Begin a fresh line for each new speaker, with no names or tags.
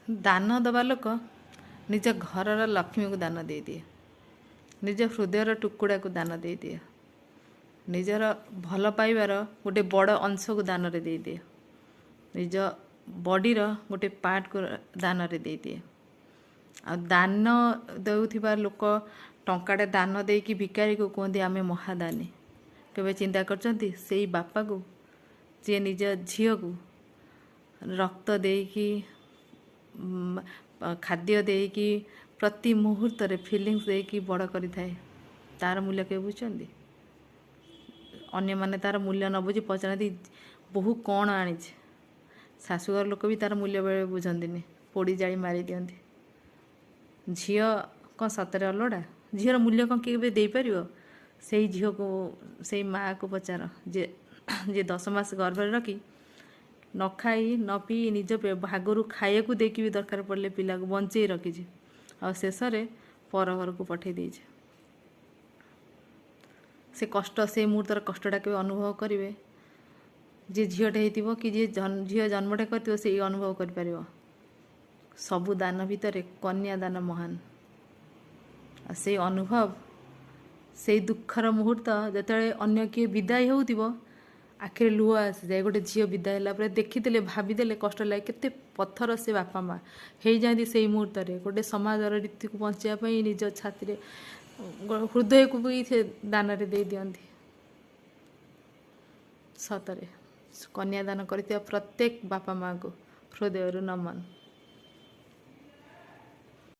दान दबा लोक निज घरर लक्ष्मी को दान दे दिए, निज हृदयर टुकुड़ा को दान दे दिए, निजर भल पाइबार गोटे बड़ अंश को दान दे दिए, निज बॉडीर गोटे पार्ट को दान दे दिए। आ दान देउथिबा लोक टंकाटे दान देकी भिकारी को कहते आम महादानी। केवे चिंता करचंती सेई बापा को जे निज झील को रक्त देकी खाद्य देकी प्रति मुहूर्त रे फिलिंग्स देकी बड़ करि थाए, तार मूल्य के बुझुचंती। अन्य माने तार मूल्य न बुझी पचारती बहु कौन आनी, शाशुघर लोक भी तार मूल्य बेले बुझंती, पोड़ी जाली मारी दियंती। झील कौन सतरे अलड़ा, झीर मूल्य कौन किए दे पारिबो? से झील को से माँ को पचार जे 10 मास गर्भ रखी न खाई न पी निज भागरू खाइया देकी भी दरकार पड़े पिला को बंचे रखी आ शेष पर घर को पठे दे। से कष्ट से मुहूर्तर कष्टटा के अनुभव करेंगे जे झीटे हो कि जी झील जन्मटे कर से अनुभव कर सबु दान भितर कन्या दान महान। से अनुभव से दुखर मुहूर्त जिते अन्य किए विदाय हो आखिर लुह आसी जाए। गोटे झील विदाय है देखीदे भावीदे कष्ट लगे केते पत्थर से बापा माँ हो जाती से मुहूर्त गोटे समाजर रीति को बचाई निज छाती हृदय को भी से दान दे दियंती। सतरे कन्यादान कर प्रत्येक बापा माँ को हृदय नमन।